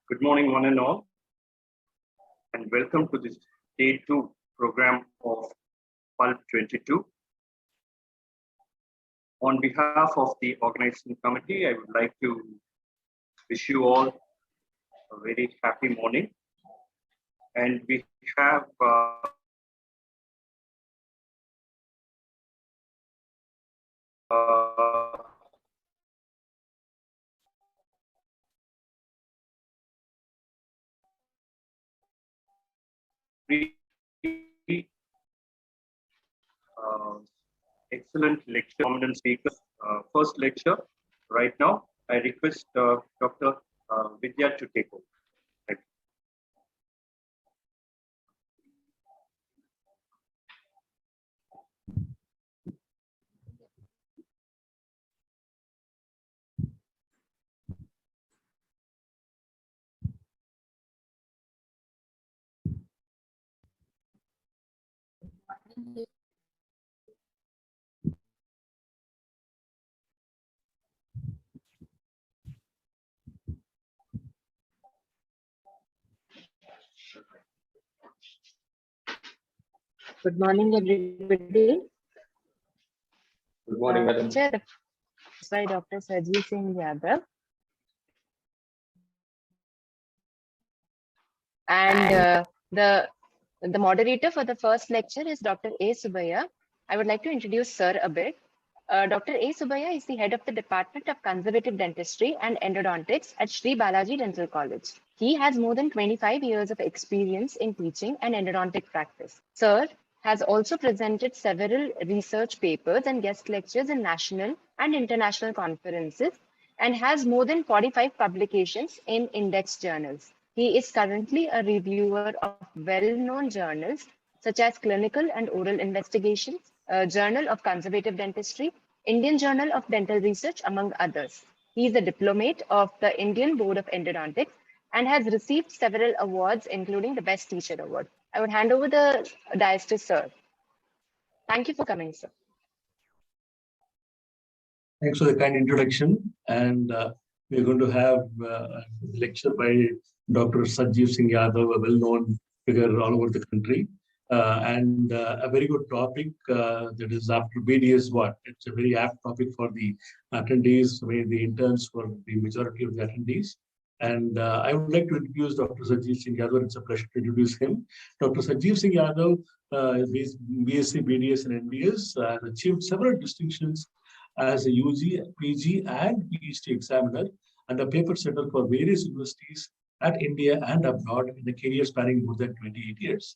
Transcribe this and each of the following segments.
Good morning, one and all, and welcome to this day two program of Pulp 22. On behalf of the organizing committee, I would like to wish you all a very happy morning. And we have excellent lecture, prominent speakers. First lecture right now. I request Dr. Vidya to take over. Thank you. Good morning, everybody. Good morning, madam. By Dr. Sajid Singh Yadav. And the moderator for the first lecture is Dr. A. Subbiah. I would like to introduce Sir a bit. Dr. A. Subbiah is the head of the Department of Conservative Dentistry and Endodontics at Sri Balaji Dental College. He has more than 25 years of experience in teaching and endodontic practice. Sir has also presented several research papers and guest lectures in national and international conferences and has more than 45 publications in index journals. He is currently a reviewer of well-known journals such as Clinical and Oral Investigations, Journal of Conservative Dentistry, Indian Journal of Dental Research, among others. He is a diplomate of the Indian Board of Endodontics and has received several awards, including the Best Teacher Award. I would hand over the dais to Sir. Thank you for coming, Sir. Thanks for the kind introduction. And we're going to have a lecture by Dr. Sajid Singh Yadav, a well-known figure all over the country. And a very good topic that is after BDS what? It's a very apt topic for the attendees, the interns, for the majority of the attendees. And I would like to introduce Dr. Sajid Singh Yadav. It's a pleasure to introduce him. Dr. Sajid Singh Yadav is BSc, BDS, and MDS, and achieved several distinctions as a UG, PG, and PhD examiner and a paper setter for various universities at India and abroad in a career spanning more than 28 years.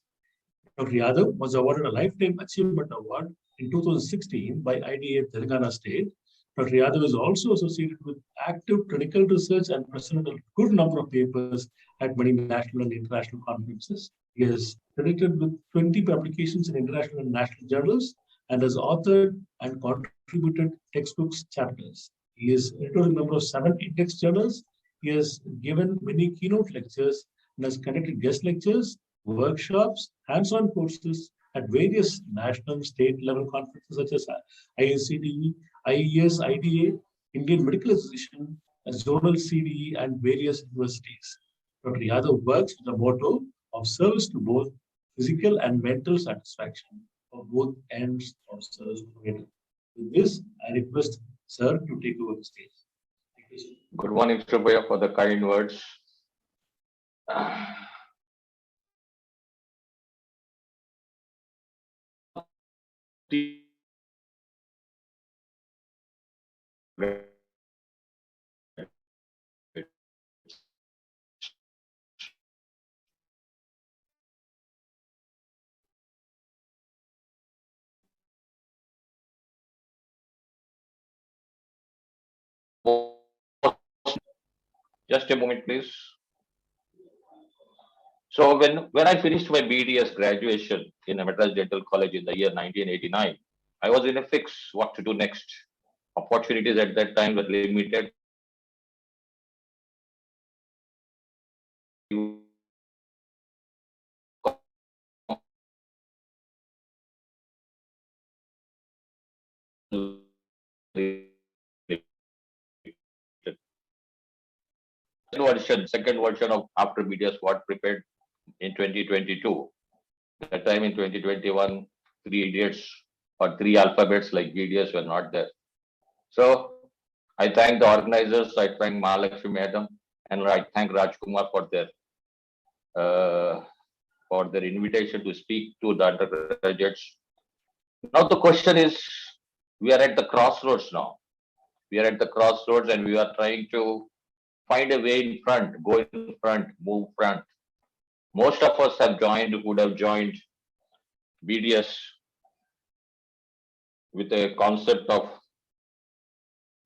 Dr. Yadav was awarded a Lifetime Achievement Award in 2016 by IDA Telangana State. Dr. Yadav is also associated with active clinical research and presented a good number of papers at many national and international conferences. He is credited with 20 publications in international and national journals and has authored and contributed textbooks chapters. He is editorial member of 7 index journals. He has given many keynote lectures and has conducted guest lectures, workshops, hands-on courses at various national, state level conferences such as IACDE, IES, IDA, Indian Medical Association, Zonal CDE, and various universities. Dr. Yadav works with the motto of service to both physical and mental satisfaction of both ends of service provider. With this, I request Sir to take over the stage. Thank you, sir. Good morning, Mr. Boya, for the kind words. Just a moment, please. So when I finished my BDS graduation in a Madras Dental College in the year 1989, I was in a fix what to do next. Opportunities at that time were limited. second version of After BDS got prepared in 2022. That time in 2021, 3 idiots or 3 alphabets like BDS were not there. So I thank the organizers, I thank Mahalakshmi Madam, and I thank Rajkumar for their invitation to speak to the undergraduates. Now the question is, we are at the crossroads now. We are at the crossroads and we are trying to find a way in front, go in front, move front. Most of us would have joined BDS with a concept of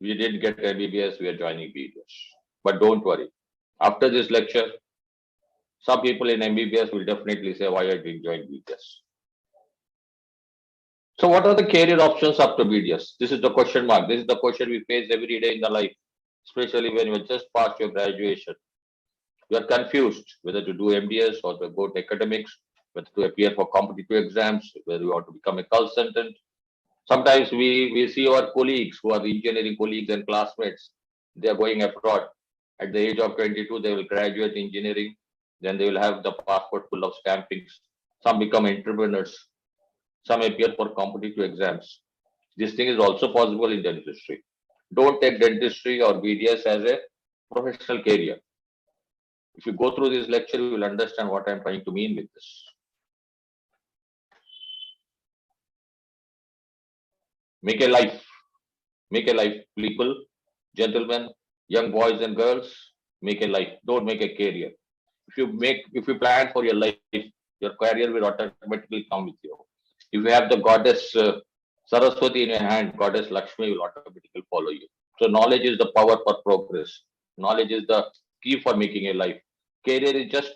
we didn't get MBBS, we are joining BDS. But don't worry. After this lecture, some people in MBBS will definitely say why I didn't join BDS. So what are the career options after BDS? This is the question mark. This is the question we face every day in the life, especially when you just passed your graduation. You are confused whether to do MDS or to go to academics, whether to appear for competitive exams, whether you want to become a consultant. Sometimes we see our colleagues who are engineering colleagues and classmates, they are going abroad. At the age of 22, they will graduate engineering, then they will have the passport full of stampings. Some become entrepreneurs, some appear for competitive exams. This thing is also possible in dentistry. Don't take dentistry or BDS as a professional career. If you go through this lecture, you will understand what I'm trying to mean with this. Make a life, people, gentlemen, young boys and girls, make a life. Don't make a career. If you plan for your life, your career will automatically come with you. If you have the goddess Saraswati in your hand, goddess Lakshmi will automatically follow you. So knowledge is the power for progress. Knowledge is the key for making a life. Career is just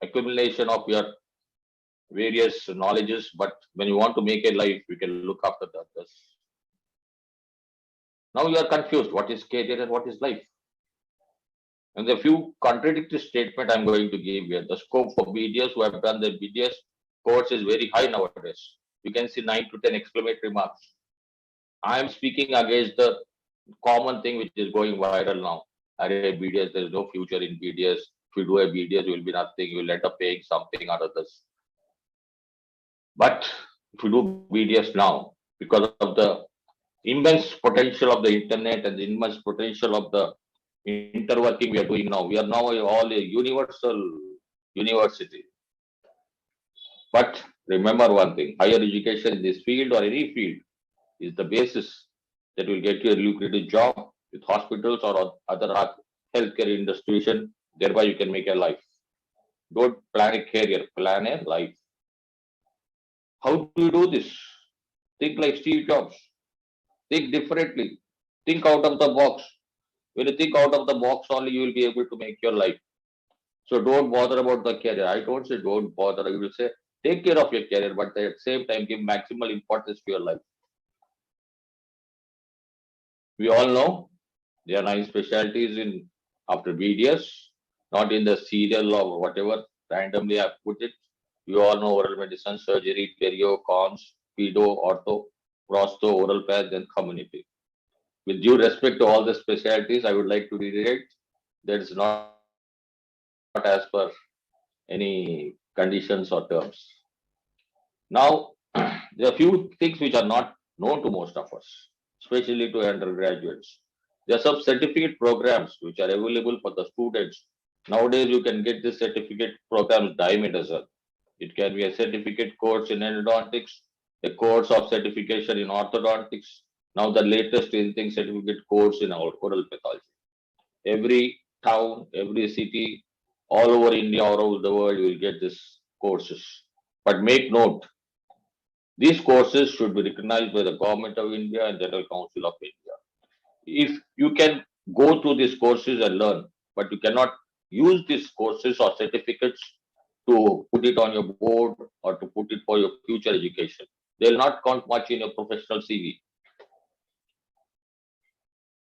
accumulation of your various knowledges, but when you want to make a life, you can look after the others. Now you are confused. What is career and what is life? And the few contradictory statements I'm going to give here. The scope for BDS who have done the BDS course is very high nowadays. You can see 9 to 10 exclamatory marks. I am speaking against the common thing which is going viral now. BDS, there is no future in BDS. If you do a BDS, you will be nothing. You will end up paying something or others. But if you do BDS now, because of the immense potential of the internet and the immense potential of the interworking we are doing now, we are now all a universal university. But remember one thing, higher education in this field or any field is the basis that will get you a lucrative job with hospitals or other healthcare institution. Thereby you can make a life. Don't plan a career, plan a life. How do you do this? Think like Steve Jobs. Think differently. Think out of the box. When you think out of the box only, you will be able to make your life. So don't bother about the career. I don't say don't bother. I will say take care of your career, but at the same time, give maximal importance to your life. We all know there are 9 specialties in after BDS, not in the serial or whatever. Randomly I put it. You all know oral medicine, surgery, perio, cons, pedo, ortho, prosto, oral path, and community. With due respect to all the specialties, I would like to reiterate that it's not as per any conditions or terms. Now, there are a few things which are not known to most of us, especially to undergraduates. There are some certificate programs which are available for the students. Nowadays, you can get this certificate programs dime a dozen. It can be a certificate course in endodontics, a course of certification in orthodontics. Now the latest is certificate course in oral pathology. Every town, every city, all over India, all over the world, you will get these courses. But make note, these courses should be recognized by the Government of India and General Council of India. If you can go through these courses and learn, but you cannot use these courses or certificates to put it on your board or to put it for your future education. They will not count much in your professional CV.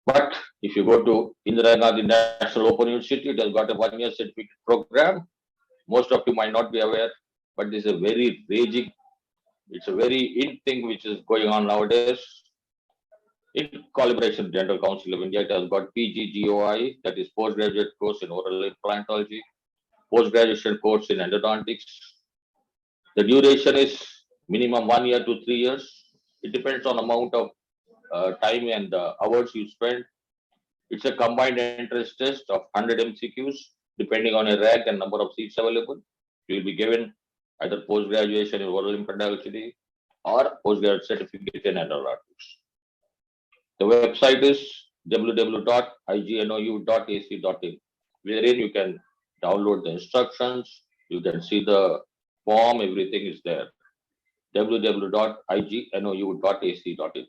But if you go to Indira Gandhi National Open University, it has got a 1-year certificate program. Most of you might not be aware, but this is a very raging, it's a very in thing which is going on nowadays. In collaboration with Dental Council of India, it has got PGGOI, that is postgraduate course in oral implantology, post-graduation course in endodontics. The duration is minimum 1 year to 3 years. It depends on amount of time and hours you spend. It's a combined entrance test of 100 MCQs, depending on a rank and number of seats available. You will be given either post-graduation in oral implantology or postgraduate certificate in endodontics. The website is www.ignou.ac.in, wherein you can download the instructions, you can see the form, everything is there. www.ignou.ac.in.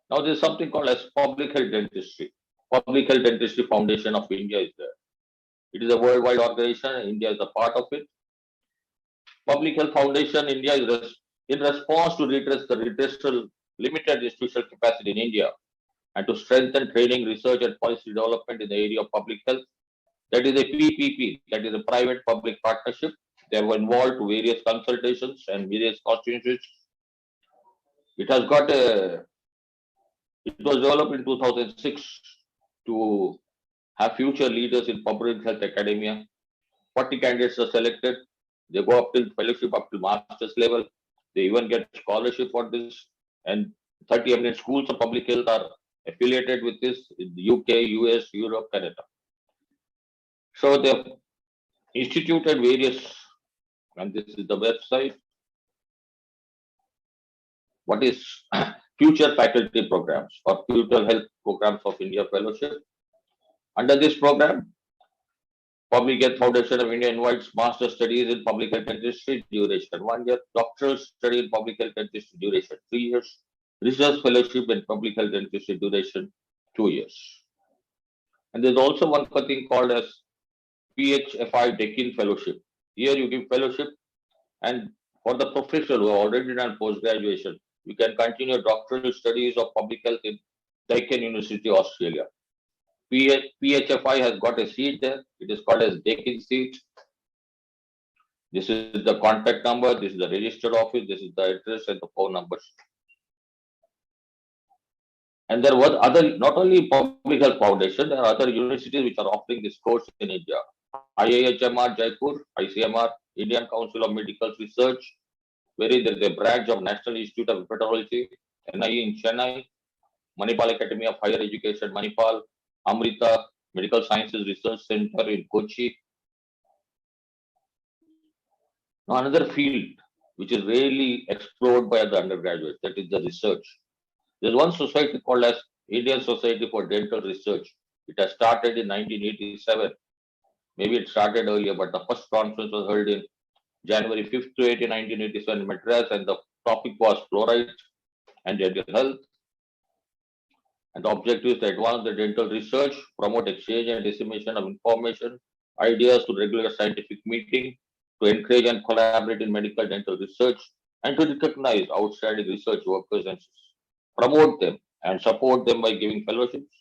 Now there's something called as Public Health Dentistry. Public Health Dentistry Foundation of India is there. It is a worldwide organization. India is a part of it. Public Health Foundation India is in response to redress the redressal limited institutional capacity in India and to strengthen training, research, and policy development in the area of public health. That is a PPP, that is a private-public partnership. They were involved to various consultations and various constituencies. It has got a. It was developed in 2006 to have future leaders in public health academia. 40 candidates are selected. They go up till fellowship, up to master's level. They even get scholarship for this. And 30 eminent schools of public health are affiliated with this in the UK, US, Europe, Canada. So they instituted various, and this is the website. What is future faculty programs or future health programs of India Fellowship? Under this program, Public Health Foundation of India invites master studies in public health dentistry duration 1 year, doctoral study in public health dentistry duration 3 years, research fellowship in public health dentistry duration 2 years. And there's also one thing called as PHFI Deccan Fellowship. Here you give fellowship, and for the professional who are already done post-graduation, you can continue doctoral studies of public health in Deccan University, Australia. PHFI has got a seat there. It is called as Deccan seat. This is the contact number. This is the registered office. This is the address and the phone numbers. And there was other, not only Public Health Foundation, there are other universities which are offering this course in India. IIHMR Jaipur, ICMR, Indian Council of Medical Research, wherein there is a branch of National Institute of Hepatology, NIE in Chennai, Manipal Academy of Higher Education, Manipal, Amrita Medical Sciences Research Center in Kochi. Now another field which is rarely explored by the undergraduates, that is the research. There's one society called as Indian Society for Dental Research. It has started in 1987. Maybe it started earlier, but the first conference was held in January 5th to 8th, 1987 in Madras, and the topic was fluoride and dental health. And the objective is to advance the dental research, promote exchange and dissemination of information, ideas to regular scientific meeting, to encourage and collaborate in medical dental research, and to recognize outstanding research workers and promote them and support them by giving fellowships.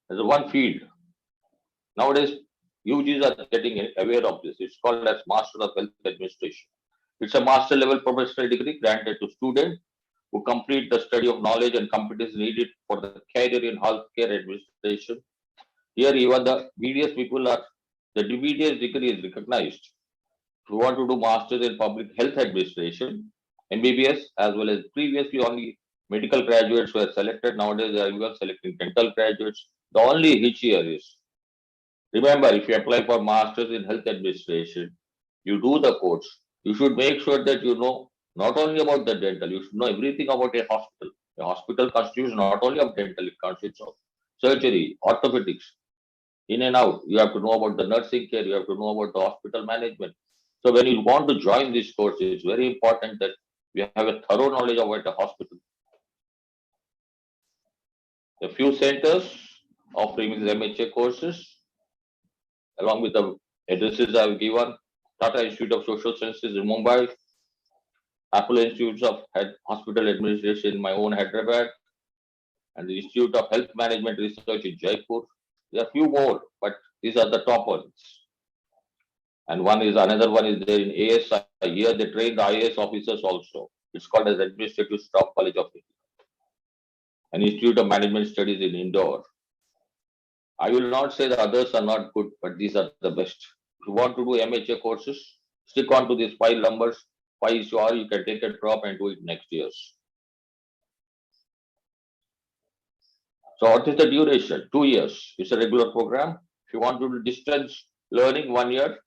There's one field. Nowadays, UGs are getting aware of this. It's called as Master of Health Administration. It's a master level professional degree granted to students who complete the study of knowledge and competence needed for the career in healthcare administration. Here, even the BDS people are, the BDS degree is recognized. If you want to do masters in public health administration, MBBS, as well as previously only medical graduates were selected. Nowadays, they are even selecting dental graduates. The only hitch here is, remember, if you apply for masters in health administration, you do the course. You should make sure that you know not only about the dental, you should know everything about a hospital. A hospital constitutes not only of dental, it consists of surgery, orthopedics, in and out. You have to know about the nursing care, you have to know about the hospital management. So when you want to join this course, it's very important that you have a thorough knowledge about a hospital. A few centers offering these MHA courses, along with the addresses I've given: Tata Institute of Social Sciences in Mumbai, Apollo Institutes of Hospital Administration in my own Hyderabad, and the Institute of Health Management Research in Jaipur. There are a few more, but these are the top ones. And another one is there in ASI. Here they train the IAS officers also. It's called as Administrative Staff College of India. An Institute of Management Studies in Indore. I will not say the others are not good, but these are the best. If you want to do MHA courses, stick on to these 5 numbers, 5 sure you can take a drop and do it next years. So what is the duration? 2 years. It's a regular program. If you want to do distance learning, 1 year,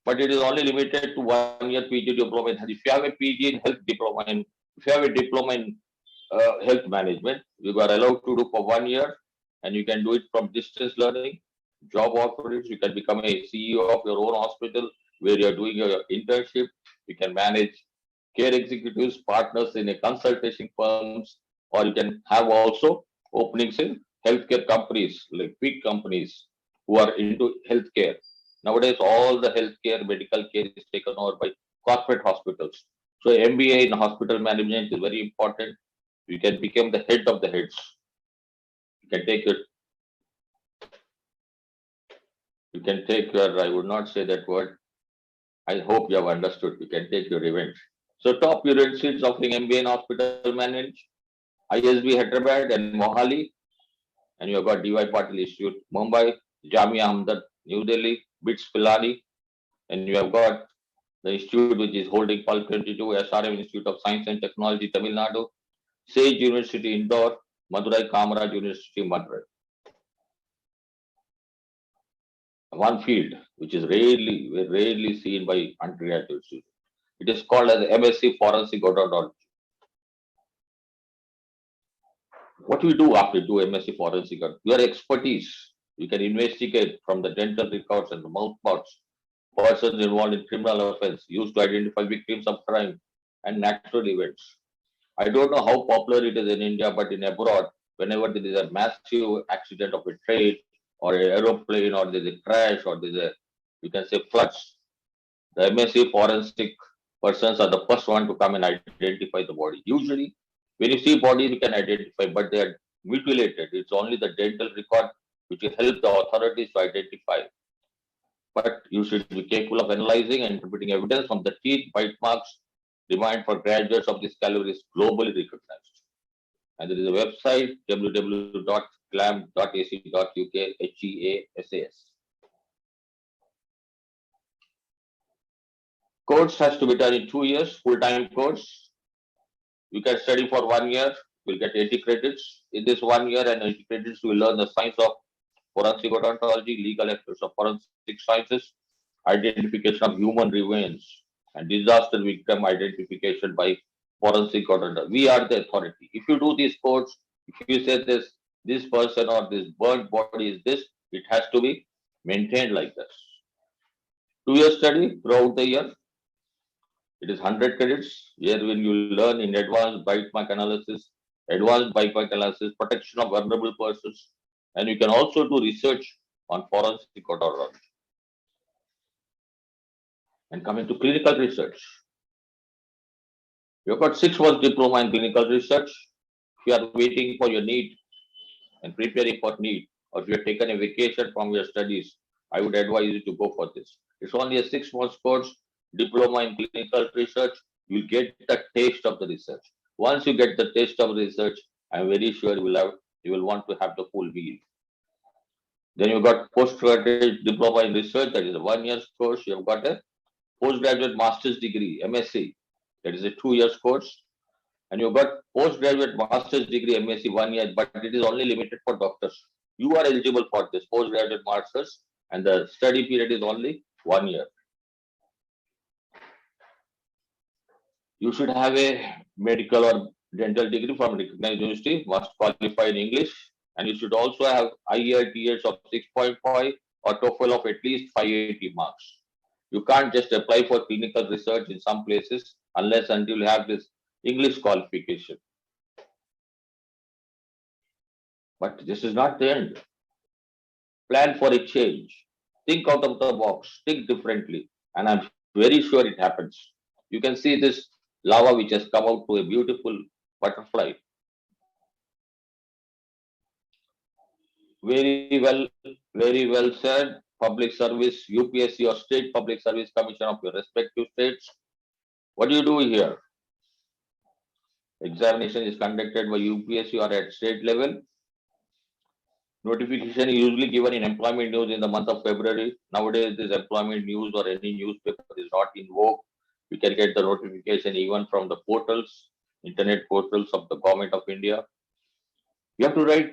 but it is only limited to 1 year PG diploma. If you have a PG in health diploma and if you have a diploma in health management, you are allowed to do for 1 year, and you can do it from distance learning. Job offers, you can become a CEO of your own hospital where you are doing your internship. You can manage care executives, partners in a consultation firms, or you can have also openings in healthcare companies, like big companies who are into healthcare. Nowadays, all the healthcare, medical care is taken over by corporate hospitals. So MBA in hospital management is very important. You can become the head of the heads. You can take your, I would not say that word. I hope you have understood. You can take your revenge. So top universities offering MBA in hospital management, ISB Hyderabad and Mohali, and you have got DY Patil Institute, Mumbai, Jamia Ahmedabad, New Delhi, BITS Pilani, and you have got the institute which is holding Pulse 22, SRM Institute of Science and Technology, Tamil Nadu, Sage University, Indore, Madurai Kamaraj University, Madurai. One field which is rarely seen by undergraduate students. It is called as MSc Forensic Odontology. What we do after you do MSc Forensic, your expertise, you can investigate from the dental records and the mouth parts, persons involved in criminal offense, used to identify victims of crime and natural events. I don't know how popular it is in India, but in abroad, whenever there is a massive accident of a train or an aeroplane, or there's a crash, or there's a, you can say, floods, the MSc forensic persons are the first one to come and identify the body. Usually, when you see bodies, you can identify, but they are mutilated. It's only the dental record which will help the authorities to identify. But you should be capable of analyzing and interpreting evidence from the teeth, bite marks. Demand for graduates of this caliber is globally recognized. And there is a website, www.glam.ac.uk, HEASAS. Course has to be done in 2 years, full-time course. You can study for 1 year, you'll get 80 credits. In this 1 year and 80 credits, you will learn the science of forensic odontology, legal aspects of forensic sciences, identification of human remains, and disaster victim identification by forensic odontology. We are the authority. If you do this course, if you say this person or this burnt body is this, it has to be maintained like this. 2 years study throughout the year. It is 100 credits. Here when you learn in advanced bite mark analysis, protection of vulnerable persons, and you can also do research on forensic odontology. And coming to clinical research, you've got 6 months diploma in clinical research. If you are waiting for your NEET and preparing for NEET, or if you have taken a vacation from your studies, I would advise you to go for this. It's only a 6 months course, diploma in clinical research. You'll get the taste of the research. Once you get the taste of research, I'm very sure you will want to have the full meal. Then you've got postgraduate diploma in research, that is a 1 year course. You've got a postgraduate master's degree, MSc, that is a 2 years course. And you've got postgraduate master's degree, MSc, 1 year, but it is only limited for doctors. You are eligible for this postgraduate master's, and the study period is only 1 year. You should have a medical or dental degree from a recognized university, must qualify in English, and you should also have IELTS of 6.5 or TOEFL of at least 580 marks. You can't just apply for clinical research in some places unless until you have this English qualification. But this is not the end. Plan for a change. Think out of the box. Think differently. And I'm very sure it happens. You can see this lava which has come out to a beautiful butterfly. Very well said. public service, UPSC or State Public Service Commission of your respective states. What do you do here? Examination is conducted by UPSC or at state level. Notification is usually given in employment news in the month of February. Nowadays, this employment news or any newspaper is not in vogue. You can get the notification even from the portals, internet portals of the Government of India. You have to write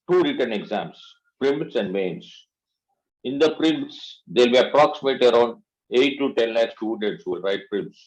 2 written exams, prelims and mains. In the prelims, there will be approximately around 8 to 10 lakh students who will write prelims.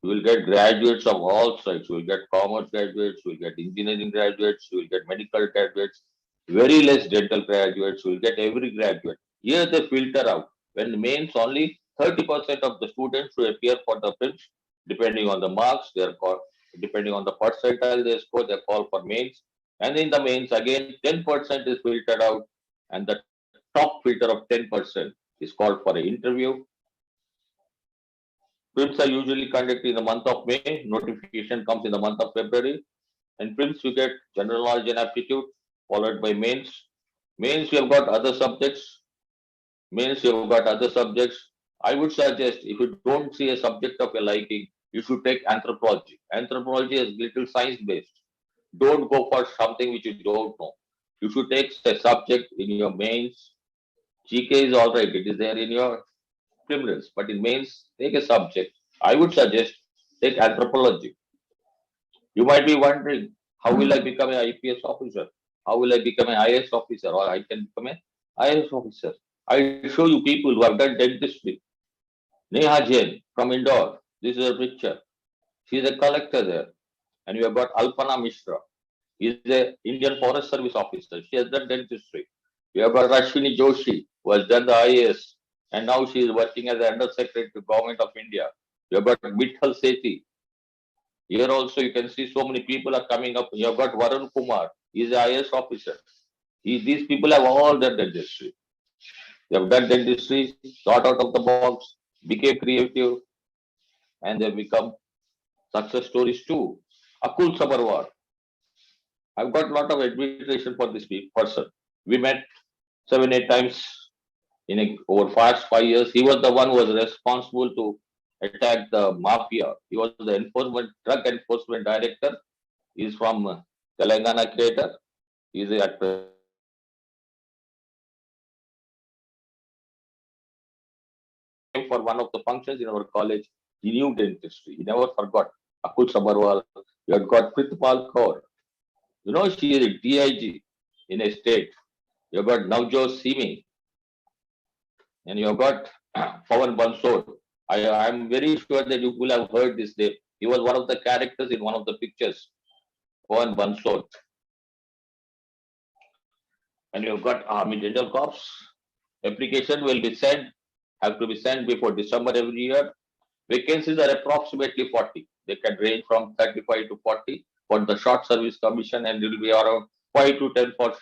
You will get graduates of all sides. You will get commerce graduates, you will get engineering graduates, you will get medical graduates, very less dental graduates, you will get every graduate. Here they filter out. When the mains, only 30% of the students who appear for the prelims, depending on the marks, they are called, depending on the percentile they score, they call for mains. And in the mains, again, 10% is filtered out, and the top filter of 10% is called for an interview. Prelims are usually conducted in the month of May. Notification comes in the month of February. And prelims, you get general knowledge and aptitude, followed by mains. Mains, you have got other subjects. I would suggest, if you don't see a subject of your liking, you should take anthropology. Anthropology is little science-based. Don't go for something which you don't know. You should take a subject in your mains. GK is all right. It is there in your prelims, but in mains, take a subject. I would suggest take anthropology. You might be wondering, how will I become an IPS officer? How will I become an IS officer? Or I can become an IS officer. I show you people who have done dentistry. Neha Jain from Indore. This is a picture. She is a collector there. And we have got Alpana Mishra. He is an Indian Forest Service officer. She has done dentistry. We have got Rashwini Joshi, who has done the IAS. And now she is working as the Under Secretary to Government of India. You have got Mithal Sethi. Here also you can see so many people are coming up. You have got Varun Kumar. He is an IAS officer. These people have all done dentistry. They have done dentistry, thought out of the box, became creative, and they become success stories too. Akul Sabarwar. I've got a lot of admiration for this person. We met 7-8 times over past 5 years. He was the one who was responsible to attack the mafia. He was the drug enforcement director. He is from Telangana Creator. He is at for one of the functions in our college. He knew dentistry. He never forgot. Akul Sabarwal. You have got Pritpal Kaur. You know, she is a DIG in a state. You have got Navjot Simi. And you have got Pawan Bansod. I am very sure that you will have heard this name. He was one of the characters in one of the pictures. Pawan Bansod. And you have got Army Dental Corps. Application will be sent, have to be sent before December every year. Vacancies are approximately 40. They can range from 35 to 40 for the short service commission, and it will be around 5 to 10 for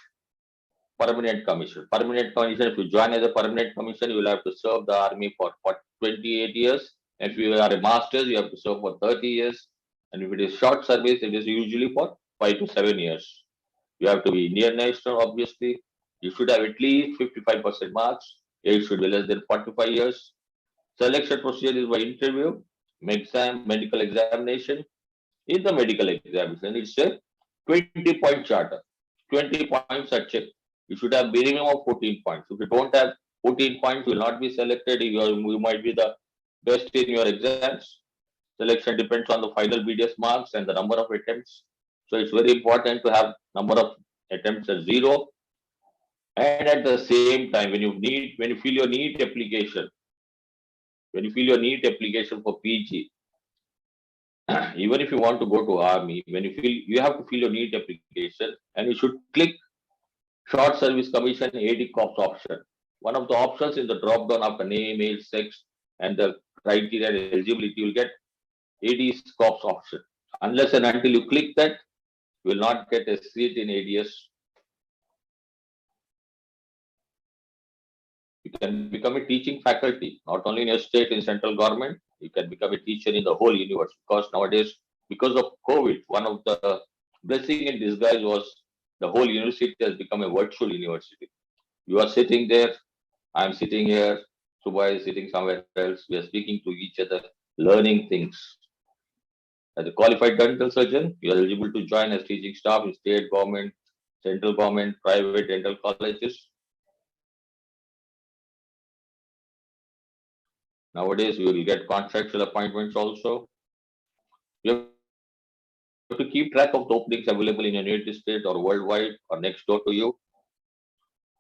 permanent commission. Permanent commission, if you join as a permanent commission, you will have to serve the army for 28 years. If you are a master's, you have to serve for 30 years. And if it is short service, it is usually for 5 to 7 years. You have to be Indian national, obviously. You should have at least 55% marks. Age should be less than 45 years. Selection procedure is by interview, medical examination. In the medical examination, it's a 20-point charter. 20 points are checked. You should have minimum of 14 points. If you don't have 14 points, you will not be selected. You might be the best in your exams. Selection depends on the final BDS marks and the number of attempts. So it's very important to have number of attempts as 0. And at the same time, when you fill your NEET application, for PG, even if you want to go to army, you have to fill your NEET application, and you should click short service commission AD Corps option. One of the options in the drop down after name, age, sex, and the criteria and eligibility, you will get AD Corps option. Unless and until you click that, you will not get a seat in ADS. You can become a teaching faculty, not only in your state, in central government. You can become a teacher in the whole universe. Because nowadays, because of COVID, one of the blessing in disguise was the whole university has become a virtual university. You are sitting there I'm sitting here, Subhai is sitting somewhere else. We are speaking to each other, learning things. As a qualified dental surgeon, you are eligible to join as teaching staff in state government, central government, private dental colleges. Nowadays, you will get contractual appointments also. You have to keep track of the openings available in your native state or worldwide or next door to you.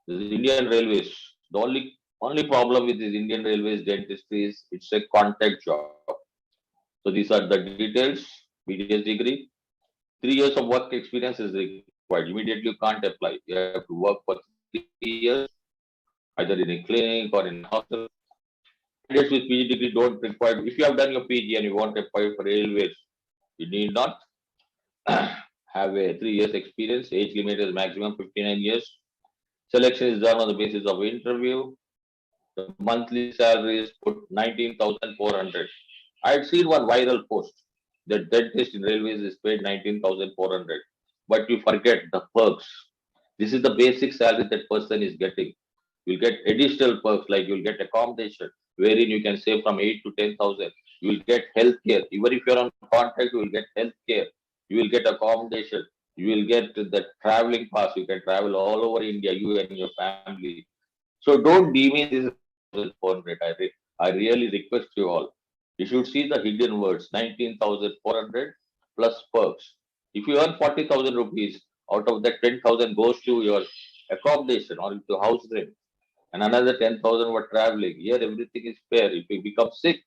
This is Indian Railways. The only problem with this Indian Railways dentistry is it's a contact job. So these are the details. BDS degree. 3 years of work experience is required. Immediately you can't apply. You have to work for 3 years, either in a clinic or in a hospital. Candidates with PG degree don't require. If you have done your PG and you want to apply for railways, you need not have a 3 years experience. Age limit is maximum 59 years. Selection is done on the basis of interview. The monthly salary is put 19,400. I had seen one viral post. The dentist in railways is paid 19,400. But you forget the perks. This is the basic salary that person is getting. You'll get additional perks like you'll get accommodation, wherein you can save from 8 to 10,000. You will get health care. Even if you're on contract, you will get health care. You will get accommodation. You will get the traveling pass. You can travel all over India, you and your family. So don't demean this 400. I really request you all. You should see the hidden words 19,400 plus perks. If you earn 40,000 rupees, out of that 10,000 goes to your accommodation or to house rent, and another 10,000 for traveling. Here, everything is fair. If you become sick,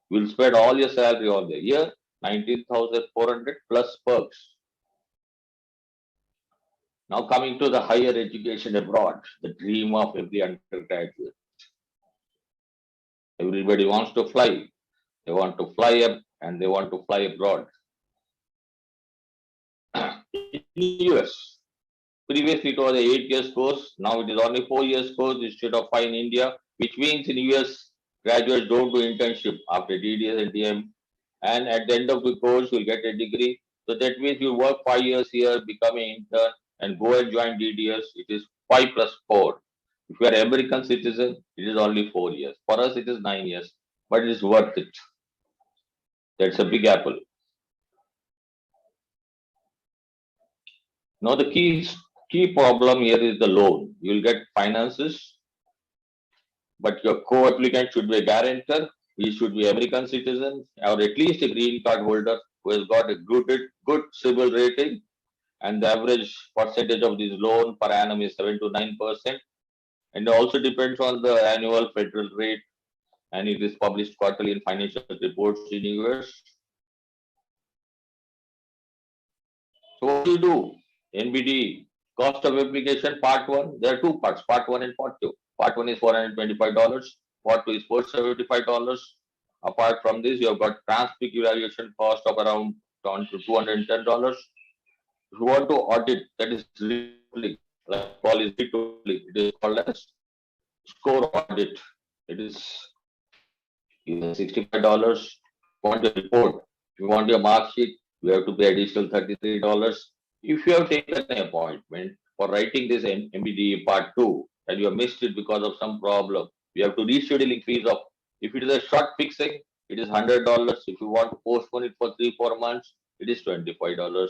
you will spend all your salary on there. Here, 19,400 plus perks. Now, coming to the higher education abroad, the dream of every undergraduate. Everybody wants to fly. They want to fly up and they want to fly abroad. In US, previously it was an 8 years course. Now it is only 4 years course instead of 5 in India, which means in US, graduates don't do internship after DDS and DM. And at the end of the course, you'll get a degree. So that means you work 5 years here, become an intern, and go and join DDS. It is 5 plus 4. If you are an American citizen, it is only 4 years. For us, it is 9 years, but it is worth it. That's a big apple. Now the key problem here is the loan. You will get finances, but your co-applicant should be a guarantor. He should be American citizen or at least a green card holder who has got a good civil rating. And the average percentage of this loan per annum is 7 to 9%. And it also depends on the annual federal rate. And it is published quarterly in financial reports in US. So what do you do? NBD, cost of application, part 1. There are 2 parts, part 1 and part 2. Part 1 is $425. Part 2 is $475. Apart from this, you have got transcript evaluation cost of around $210. If you want to audit, that is retooling, like call is retooling. It is called as score audit. It is $65. Want your report? If you want your mark sheet, you have to pay additional $33. If you have taken an appointment for writing this MBD part 2 and you have missed it because of some problem, you have to rescheduling fees of, if it is a short fixing, it is $100. If you want to postpone it for 3-4 months, it is $25.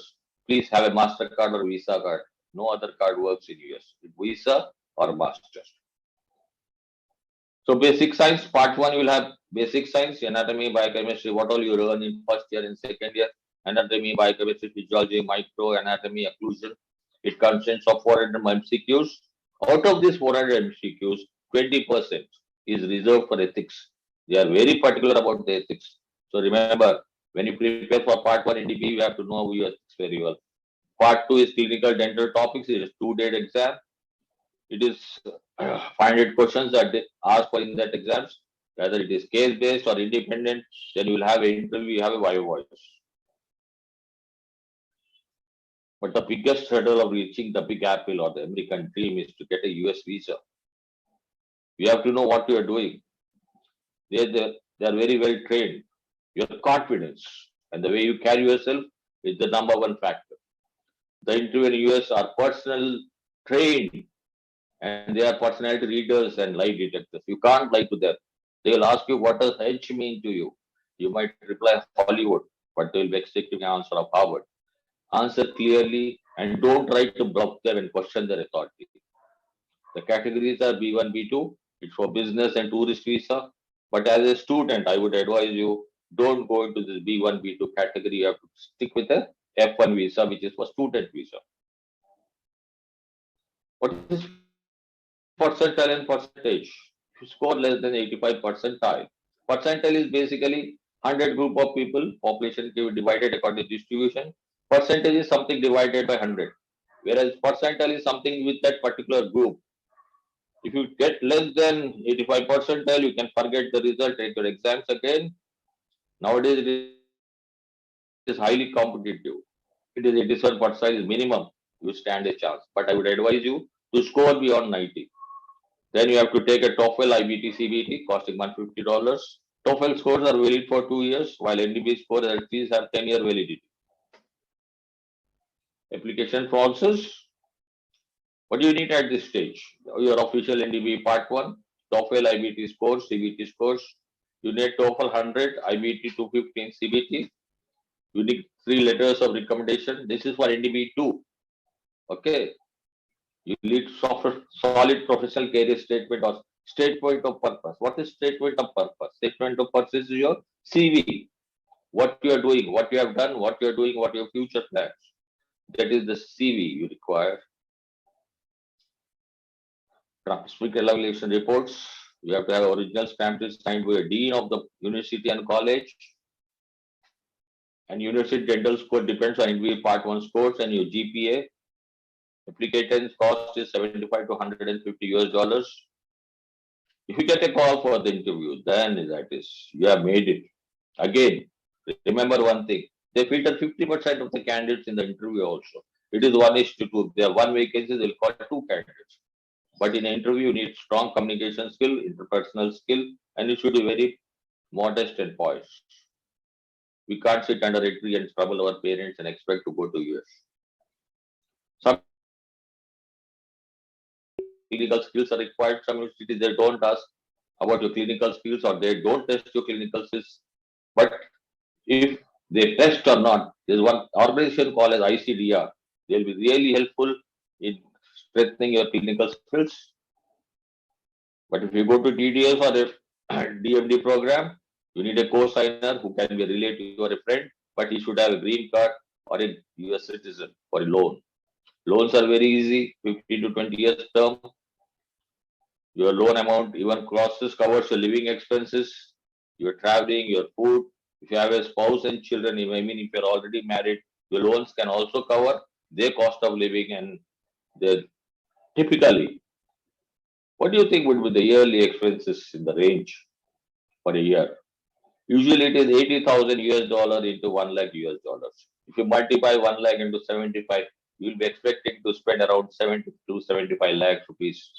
Please have a MasterCard or Visa card. No other card works in US. Visa or Master. So basic science, part 1 you will have basic science, anatomy, biochemistry, what all you learn in first year and second year. Anatomy, biochemistry, physiology, micro, anatomy, occlusion. It consists of 400 MCQs. Out of these 400 MCQs, 20% is reserved for ethics. They are very particular about the ethics. So remember, when you prepare for part 1 NDP, you have to know your ethics very well. Part 2 is clinical dental topics. It is 2-day exam. It is 500 questions that they ask for in that exams. Whether it is case-based or independent, then you will have an interview, you have a viva voice. But the biggest hurdle of reaching the big apple or the American dream is to get a US visa. You have to know what you are doing. They are very well trained. Your confidence and the way you carry yourself is the number one factor. The interview in US are personal trained and they are personality readers and lie detectors. You can't lie to them. They will ask you what does H mean to you. You might reply Hollywood, but they will be expecting an answer of Harvard. Answer clearly and don't try to bluff them and question their authority. The categories are B1, B2. It's for business and tourist visa. But as a student, I would advise you don't go into this B1, B2 category. You have to stick with a F1 visa, which is for student visa. What is percentile and percentage? If you score less than 85 percentile. Percentile is basically 100 group of people, population divided according to distribution. Percentage is something divided by 100. Whereas percentile is something with that particular group. If you get less than 85 percentile, you can forget the result, take your exams again. Nowadays, it is highly competitive. It is 87 percentile is minimum. You stand a chance. But I would advise you to score beyond 90. Then you have to take a TOEFL IBT CBT costing $150. TOEFL scores are valid for 2 years, while NDB scores at least have 10-year validity. Application process. What do you need at this stage? Your official NDB Part 1, TOEFL IBT scores, CBT scores. You need TOEFL 100, IBT 215, CBT. You need 3 letters of recommendation. This is for NDB 2. Okay. You need solid professional career statement or statement of purpose. What is statement of purpose? Statement of purpose is your CV. What you are doing, what you have done, what you are doing, what your future plans. That is the CV you require. Transcript evaluation reports. You have to have original stamp signed by a dean of the university and college. And university dental score depends on NDB Part 1 scores and your GPA. Application cost is $75 to $150. If you get a call for the interview, then that is, you have made it. Again, remember one thing, they filter 50% of the candidates in the interview also. It is 1:2. There are one vacancy, they'll call 2 candidates. But in an interview, you need strong communication skill, interpersonal skill, and you should be very modest and poised. We can't sit under a tree and trouble our parents and expect to go to US. Some clinical skills are required. Some universities, they don't ask about your clinical skills or they don't test your clinical skills. But if they test or not, there's one organization called as ICDR. They'll be really helpful in strengthening your clinical skills. But if you go to DDS or a DMD program, you need a co-signer who can be related or a friend, but he should have a green card or a US citizen for a loan. Loans are very easy, 15 to 20 years term. Your loan amount even crosses covers your living expenses, your traveling, your food. If you have a spouse and children, I mean, if you're already married, your loans can also cover their cost of living and their typically. What do you think would be the yearly expenses in the range for a year? Usually it is 80,000 US dollar into 1 lakh US dollars. If you multiply 1 lakh into 75, you will be expecting to spend around 70 to 75 lakh rupees.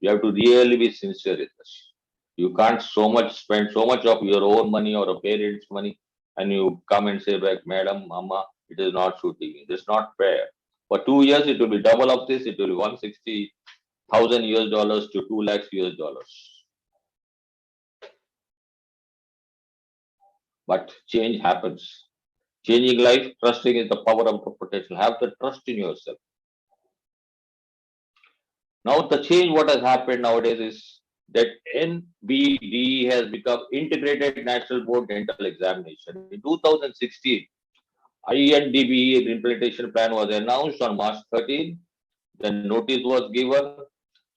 You have to really be sincere in this. You can't spend so much of your own money or a parent's money and you come and say like, Madam, Mama, it is not suiting me. This is not fair. For 2 years, it will be double of this. It will be 160,000 US dollars to 2 lakhs US dollars. But change happens. Changing life, trusting is the power of the potential. Have the trust in yourself. Now the change what has happened nowadays is that NBD has become Integrated National Board Dental Examination. In 2016, INDB implementation plan was announced on March 13. The notice was given.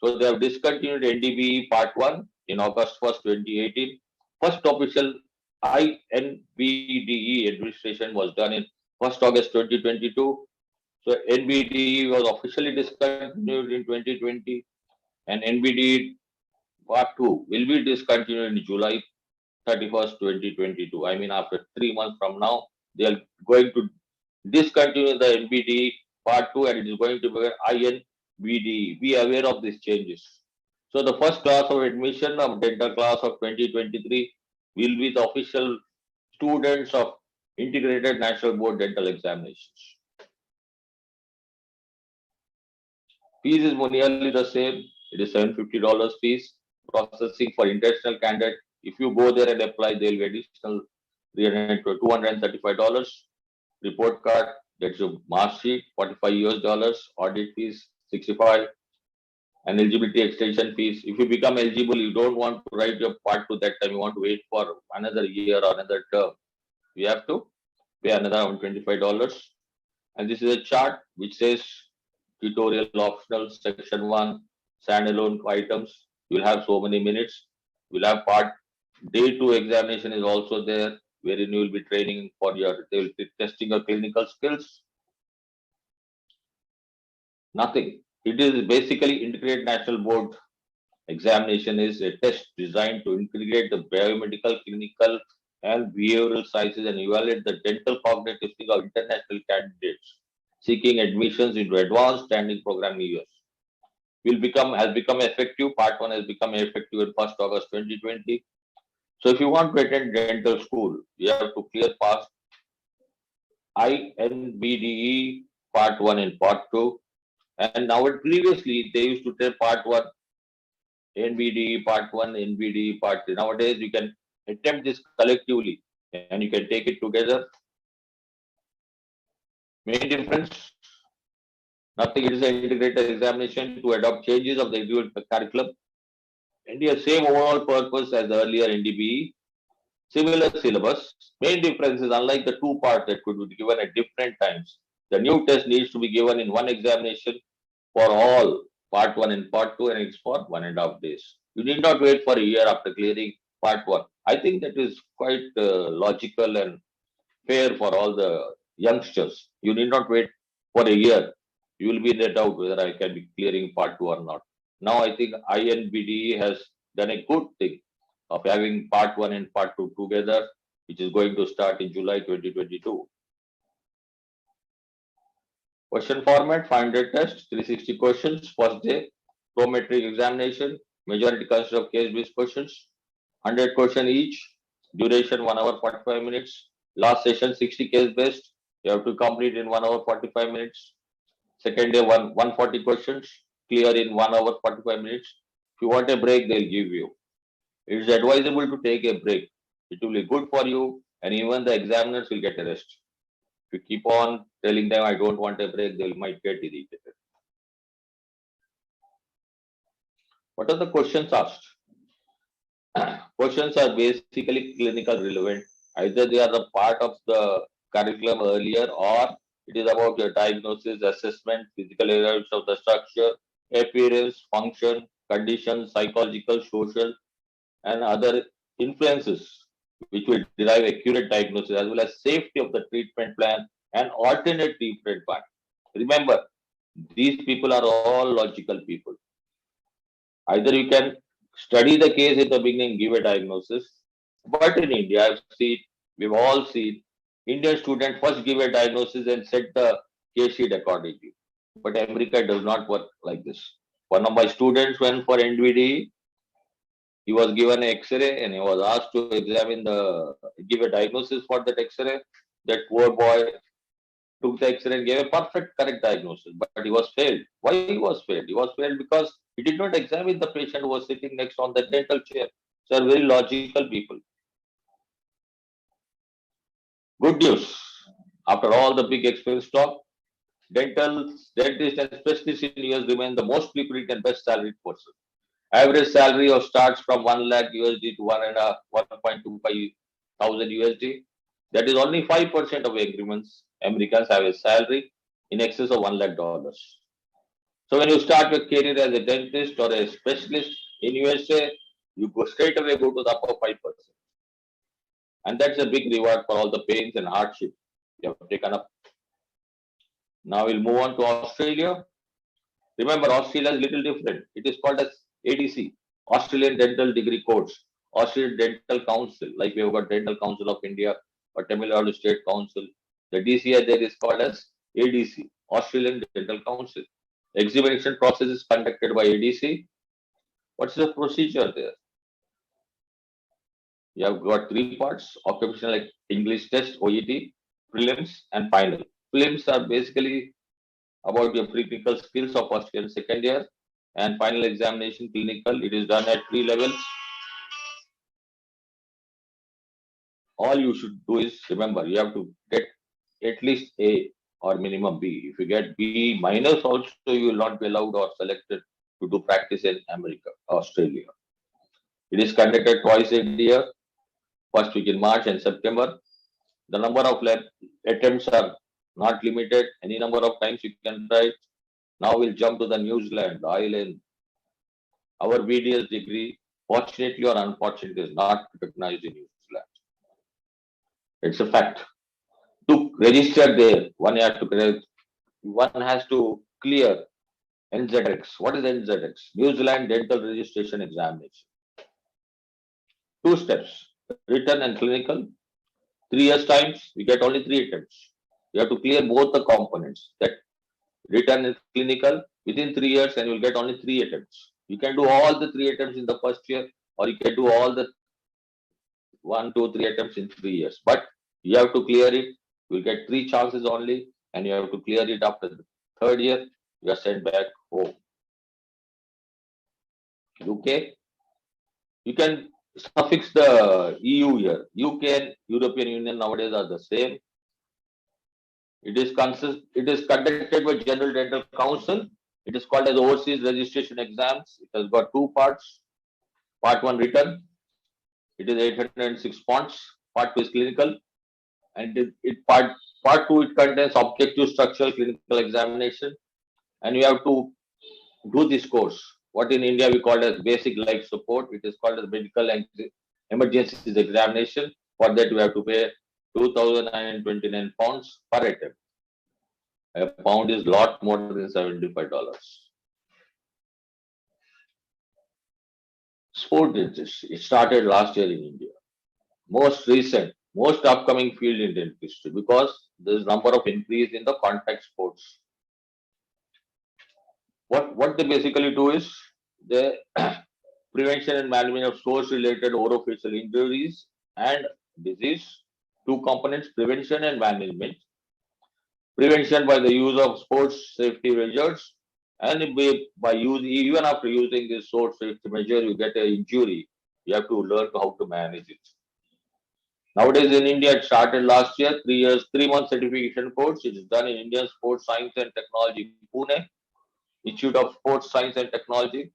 So they have discontinued NDB Part 1 in August 1st, 2018. First official INBDE administration was done in 1st August 2022. So NBDE was officially discontinued in 2020 and NBDE Part 2 will be discontinued in July 31st, 2022. I mean, after 3 months from now, they are going to discontinue the NBDE Part 2 and it is going to be INBDE. Be aware of these changes. So the first class of admission of dental class of 2023 will be the official students of Integrated National Board Dental Examinations. Fees is nearly the same. It is $750 fees. Processing for international candidate. If you go there and apply, they'll be additional $235. Report card, that's your mark sheet, $45. Audit fees, 65. And eligibility extension fees. If you become eligible, you don't want to write your part to that time. You want to wait for another year or another term. You have to pay another $25. And this is a chart which says tutorial optional, section 1, standalone items. You'll have so many minutes. You'll have part day 2 examination is also there, wherein you will be training for they will be testing your clinical skills. Nothing. It is basically integrated national board examination is a test designed to integrate the biomedical, clinical, and behavioral sciences and evaluate the dental cognitive skill of international candidates seeking admissions into advanced standing program in US. Has become effective. Part 1 has become effective on 1st August 2020. So if you want to attend dental school, you have to clear pass INBDE Part 1 and Part 2. And now previously they used to take Part 1, NBDE Part 1, NBDE Part 2. Nowadays you can attempt this collectively and you can take it together. Main difference, nothing. It is an integrated examination to adopt changes of the individual curriculum. And the same overall purpose as the earlier NDBE. Similar syllabus. Main difference is unlike the two parts that could be given at different times. The new test needs to be given in one examination for all Part 1 and Part 2, and it's for 1.5 days. You need not wait for a year after clearing Part 1. I think that is quite logical and fair for all the youngsters. You need not wait for a year. You will be in doubt whether I can be clearing Part 2 or not. Now I think INBDE has done a good thing of having Part 1 and Part 2 together, which is going to start in July 2022. Question format, 500 tests, 360 questions, first day, prometric examination, majority consists of case-based questions, 100 question each, duration 1 hour 45 minutes, last session 60 case-based, you have to complete in 1 hour 45 minutes, second day 140 questions, clear in 1 hour 45 minutes. If you want a break, they'll give you. It is advisable to take a break. It will be good for you, and even the examiners will get a rest. If you keep on telling them, I don't want a break, they might get irritated. What are the questions asked? Questions are basically clinical relevant. Either they are the part of the curriculum earlier, or it is about your diagnosis, assessment, physical areas of the structure, appearance, function, conditions, psychological, social, and other influences which will derive accurate diagnosis as well as safety of the treatment plan and alternate treatment plan. Remember, these people are all logical people. Either you can study the case in the beginning, give a diagnosis, but in India, we've all seen Indian students first give a diagnosis and set the case sheet accordingly. But America does not work like this. One of my students went for NVD. He was given an X-ray and he was asked to give a diagnosis for that X-ray. That poor boy took the X-ray and gave a perfect, correct diagnosis, but he was failed. Why he was failed? He was failed because he did not examine the patient who was sitting next on the dental chair. So, very logical people. Good news. After all the big expense talk, dentists and specialists in US remain the most lucrative and best salaried person. Average salary starts from 1 lakh USD to 1.25 thousand USD. That is only 5% of agreements. Americans have a salary in excess of $1 lakh. So when you start your career as a dentist or a specialist in USA, you go straight away go to the upper 5%. And that's a big reward for all the pains and hardship you have taken up. Now we'll move on to Australia. Remember, Australia is little different. It is called as ADC, Australian Dental Degree Codes, Australian Dental Council, like we have got Dental Council of India or Tamil Nadu State Council. The DCI there is called as ADC, Australian Dental Council. Examination process is conducted by ADC. What's the procedure there? You have got 3 parts: occupational English test, OET, prelims, and final. Prelims are basically about your preclinical skills of first year and second year, and final examination clinical. It is done at 3 levels. All you should do is remember you have to get at least A or minimum B. If you get B minus also, you will not be allowed or selected to do practice in America, Australia. It is conducted twice a year, first week in March and September. The number of attempts are not limited. Any number of times you can try. Now we'll jump to the New Zealand island. Our BDS degree, fortunately or unfortunately, is not recognized in New Zealand. It's a fact. To register there, one has to clear NZX. What is NZX? New Zealand Dental Registration Examination. 2 steps, written and clinical. 3 years times, you get only 3 attempts. You have to clear both the components, that written and clinical, within 3 years, and you will get only 3 attempts. You can do all the 3 attempts in the first year, or you can do all the 1, 2, 3 attempts in 3 years. But you have to clear it. You will get 3 chances only, and you have to clear it after the 3rd year. You are sent back home. UK, you can suffix the EU here. UK and European Union nowadays are the same. It is conducted by General Dental Council. It is called as Overseas Registration Exams. It has got 2 parts. Part 1 written. It is 806 points. Part 2 is clinical. And part 2 it contains objective structural clinical examination. And you have to do this course. What in India we call as basic life support. It is called as medical emergencies examination. For that we have to pay 2,929 pounds per attempt. A pound is lot more than $75. Sport dentistry. It started last year in India. Most upcoming field in dentistry, because there is number of increase in the contact sports. What they basically do is the prevention and management of sports-related orofacial injuries and disease. 2 components: prevention and management. Prevention by the use of sports safety measures, and even after using this sports safety measure, you get an injury. You have to learn how to manage it. Nowadays in India, it started last year, 3-month certification course. It is done in Indian Sports Science and Technology, Pune, Institute of Sports Science and Technology.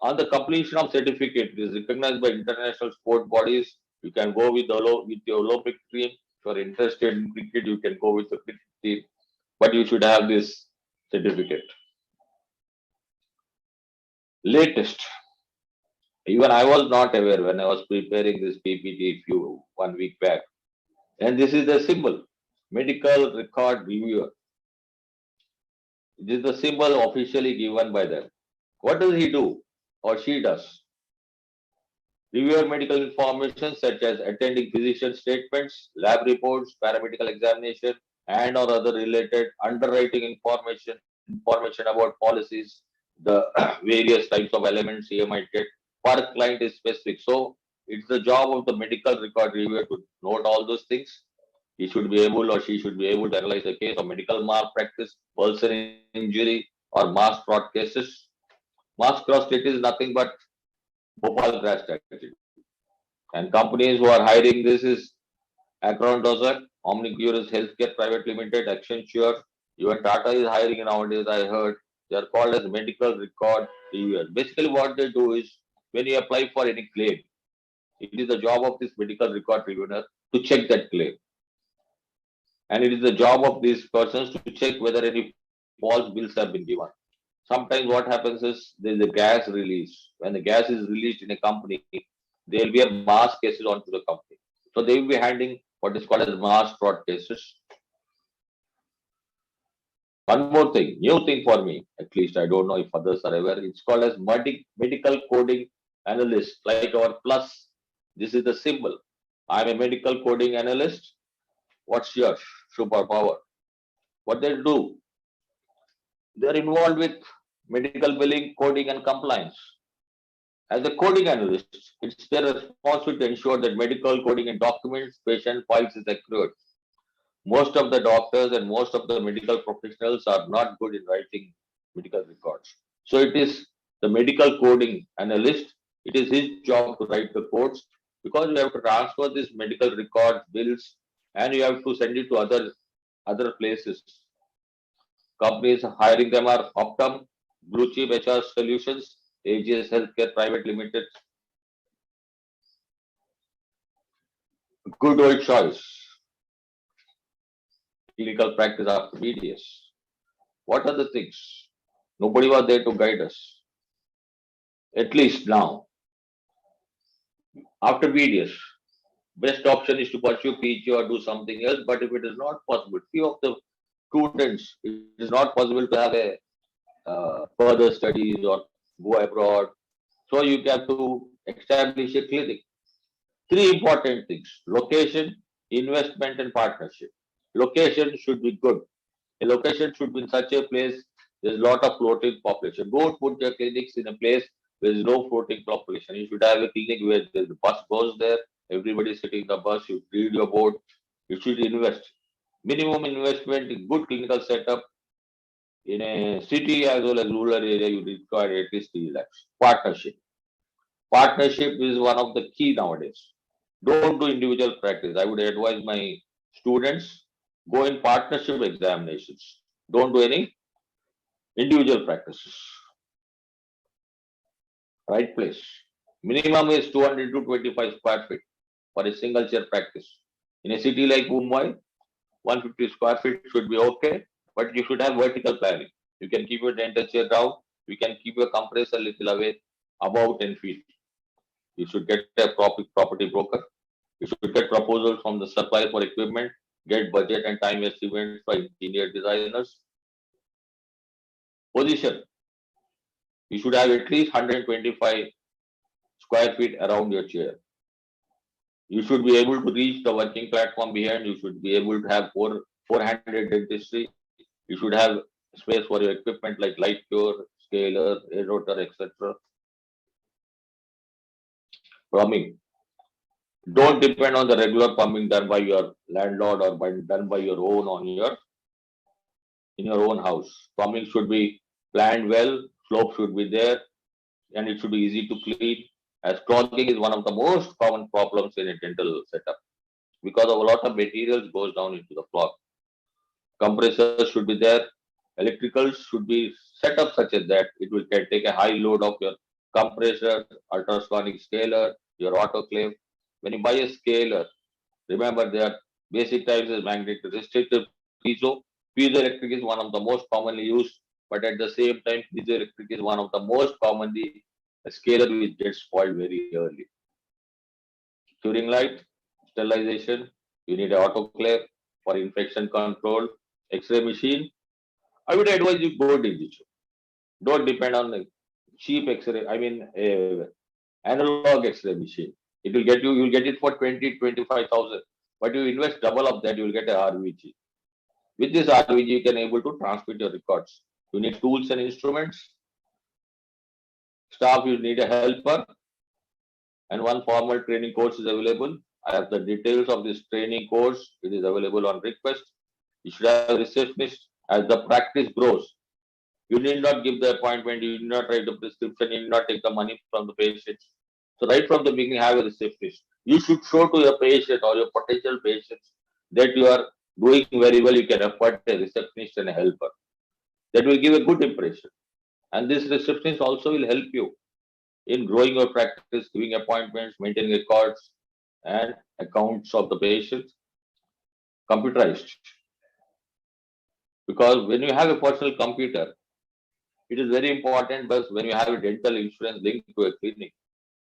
On the completion of certificate, it is recognized by international sport bodies. You can go with your Olympic team. If you are interested in cricket, you can go with the cricket team. But you should have this certificate. Latest. Even I was not aware when I was preparing this PPT 1 week back. And this is the symbol, medical record reviewer. This is the symbol officially given by them. What does he do or she does? Review medical information such as attending physician statements, lab reports, paramedical examination, and or other related underwriting information about policies, the various types of elements you might get. Per client is specific. So it's the job of the medical record reviewer to note all those things. He should be able or she should be able to analyze a case of medical malpractice, person injury, or mass fraud cases. Mass fraud state is nothing but Bhopal crash tragedy. And companies who are hiring this is Akron Dozer, Omnicurus Healthcare Private Limited, Accenture, even Tata is hiring nowadays. I heard they are called as medical record reviewers. Basically, what they do is when you apply for any claim, it is the job of this medical record reviewer to check that claim. And it is the job of these persons to check whether any false bills have been given. Sometimes what happens is there is a gas release. When the gas is released in a company, there will be a mass cases onto the company. So they will be handling what is called as mass fraud cases. One more thing, new thing for me, at least I don't know if others are aware, it's called as medical coding analyst, like our plus. This is the symbol. I'm a medical coding analyst. What's your superpower? What they do? They're involved with medical billing, coding, and compliance. As a coding analyst, it's their responsibility to ensure that medical coding and documents, patient files is accurate. Most of the doctors and most of the medical professionals are not good in writing medical records. So it is the medical coding analyst, it is his job to write the codes, because you have to transfer this medical record bills and you have to send it to other places. Companies hiring them are Optum, Blue Chip HR Solutions, AGS Healthcare Private Limited. Good old choice. Clinical practice after BDS. What are the things? Nobody was there to guide us. At least now. After BDS, best option is to pursue PG or do something else. But if it is not possible, few of the students, it is not possible to have a further studies or go abroad. So you have to establish a clinic. Three important things: location, investment, and partnership. Location should be good. A location should be in such a place there's a lot of floating population. Don't put your clinics in a place where there's no floating population. You should have a clinic where the bus goes there, everybody sitting in the bus, you read your board, you should invest. Minimum investment in good clinical setup in a city as well as rural area, you require at least 3 lakhs. Partnership. Partnership is one of the key nowadays. Don't do individual practice. I would advise my students, go in partnership examinations. Don't do any individual practices. Right place. Minimum is 200 to 25 square feet for a single chair practice. In a city like Mumbai, 150 square feet should be okay, but you should have vertical planning. You can keep your dental chair down. You can keep your compressor a little away, above 10 feet. You should get a property broker. You should get proposals from the supplier for equipment, get budget and time estimates by engineer designers. Position. You should have at least 125 square feet around your chair. You should be able to reach the working platform behind. You should be able to have 400 dentistry. You should have space for your equipment like light cure, scaler, air rotor, etc. Plumbing. Don't depend on the regular plumbing done by your landlord or done by your own in your own house. Plumbing should be planned well, slope should be there, and it should be easy to clean, as clogging is one of the most common problems in a dental setup because of a lot of materials goes down into the clog. Compressors should be there. Electricals should be set up such as that it will take a high load of your compressor, ultrasonic scaler, your autoclave. When you buy a scaler, remember their basic types is magnetic resistive, piezo. Piezoelectric is one of the most commonly used, but at the same time, piezoelectric is one of the most commonly a scaler which gets spoiled very early. Curing light, sterilization, you need an autoclave for infection control, X-ray machine. I would advise you go digital. Don't depend on the cheap X-ray, analog X-ray machine. It will get you'll get it for 20-25,000. But you invest double of that, you will get a RVG. With this RVG, you can able to transmit your records. You need tools and instruments. Staff, you need a helper. And one formal training course is available. I have the details of this training course. It is available on request. You should have a receptionist. As the practice grows, you need not give the appointment, you need not write the prescription, you need not take the money from the patients. So right from the beginning, have a receptionist. You should show to your patient or your potential patients that you are doing very well. You can afford a receptionist and a helper. That will give a good impression. And this receptionist also will help you in growing your practice, giving appointments, maintaining records and accounts of the patients. Computerized. Because when you have a personal computer, it is very important, but when you have a dental insurance linked to a clinic,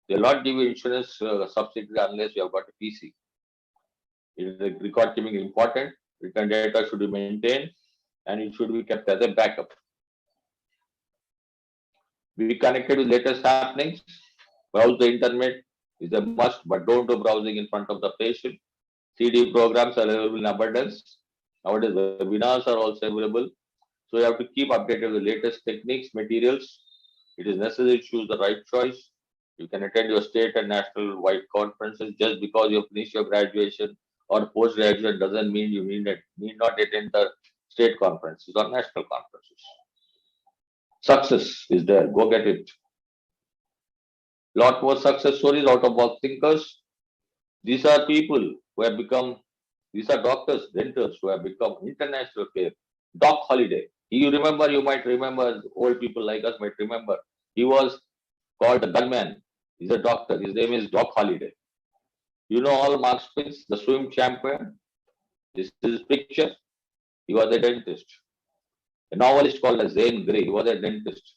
they'll not give you insurance subsidy unless you have got a PC. It is a record keeping important. Return data should be maintained and it should be kept as a backup. Be connected with latest happenings. Browse the internet is a must, but don't do browsing in front of the patient. CD programs are available in abundance. Nowadays, webinars are also available. So you have to keep updated with the latest techniques, materials. It is necessary to choose the right choice. You can attend your state and national wide conferences just because you finish your graduation or postgraduate doesn't mean you need not attend the state conferences or national conferences. Success is there. Go get it. Lot more success stories, out of box thinkers. These are people who have become, these are doctors, dentists who have become international players. Doc Holliday. You might remember, old people like us might remember. He was called the gunman. He's a doctor. His name is Doc Holliday. You know all Mark Spence, the swim champion. This is his picture. He was a dentist. A novelist called Zane Grey. He was a dentist.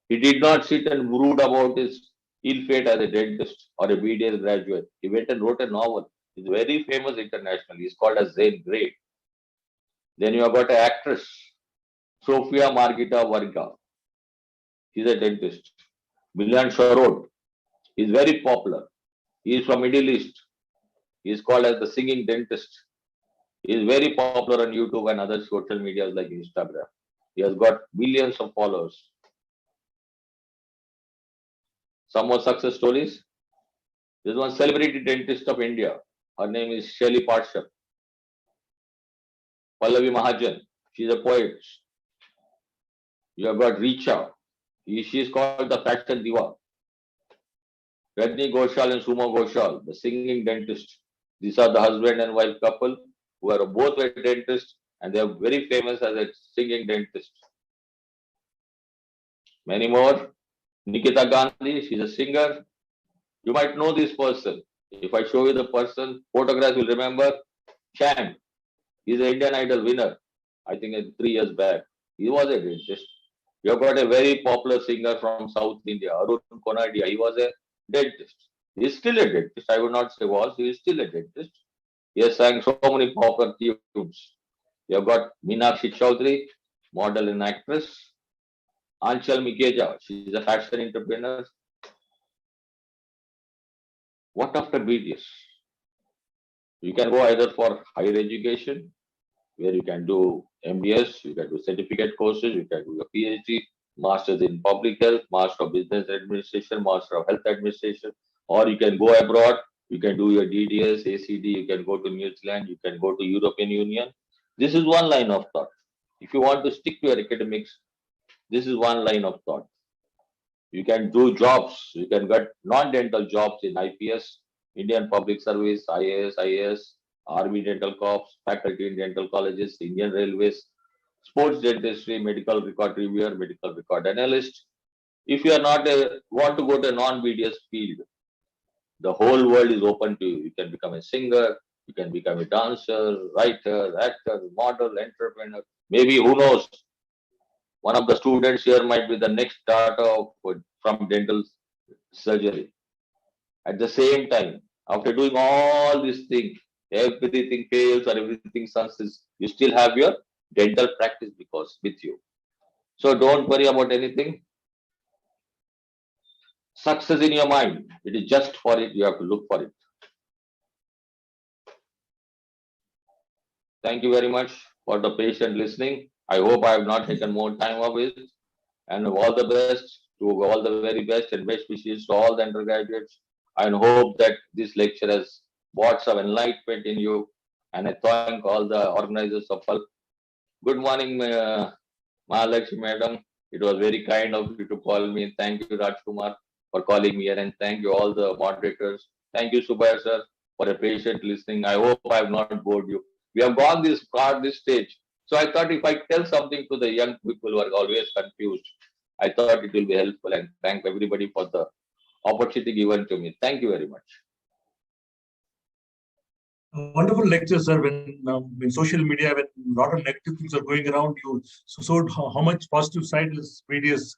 He did not sit and brood about his ill fate as a dentist or a BDS graduate. He went and wrote a novel. He's very famous internationally. He's called as Zane Grey. Then you have got an actress, Sofia Margita Varga. She's a dentist. Milan Sharod is very popular. He is from Middle East. He is called as the singing dentist. He is very popular on YouTube and other social medias like Instagram. He has got millions of followers. Some more success stories. There's one celebrity dentist of India. Her name is Shelly Parshar. Pallavi Mahajan. She's a poet. You have got Richa. She is called the fashion diva. Rajni Ghoshal and Suma Ghoshal, the singing dentist. These are the husband and wife couple who are both a dentist and they are very famous as a singing dentist. Many more. Nikita Gandhi, she's a singer. You might know this person. If I show you the person, photographs will remember. Champ. He's an Indian Idol winner. I think 3 years back. He was a dentist. You have got a very popular singer from South India, Arun Konadia. He was a dentist. He is still a dentist. I would not say was. He is still a dentist. He has sang so many popular tunes. You have got Meenakshi Chaudhary, model and actress. Anchal Mikeja, she is a fashion entrepreneur. What after BDS? You can go either for higher education, where you can do MBS, you can do certificate courses, you can do a PhD, Masters in Public Health, Master of Business Administration, Master of Health Administration, or you can go abroad, you can do your DDS, ACD, you can go to New Zealand, you can go to European Union. This is one line of thought. If you want to stick to your academics, this is one line of thought. You can do jobs. You can get non-dental jobs in IPS, Indian Public Service, IAS, Army Dental Corps, faculty in dental colleges, Indian Railways, sports dentistry, medical record reviewer, medical record analyst. If you are not want to go to a non-BDS field, the whole world is open to you. You can become a singer, you can become a dancer, writer, actor, model, entrepreneur. Maybe, who knows, one of the students here might be the next starter from dental surgery. At the same time, after doing all these things, everything fails or everything succeeds, you still have your dental practice because with you. So don't worry about anything. Success in your mind, it is just for it, you have to look for it. Thank you very much for the patient listening. I hope I have not taken more time of it. And all the best, to all the very best and best wishes to all the undergraduates. I hope that this lecture has brought some enlightenment in you. And I thank all the organizers of all. Good morning, Mahalakshmi Madam. It was very kind of you to call me. Thank you, Rajkumar, for calling me here. And thank you, all the moderators. Thank you, Subhaya sir, for a patient listening. I hope I have not bored you. We have gone this stage. So I thought if I tell something to the young people who are always confused, I thought it will be helpful, and thank everybody for the opportunity given to me. Thank you very much. A wonderful lecture, sir. When in social media, when a lot of negative things are going around, you showed how much positive side is BDS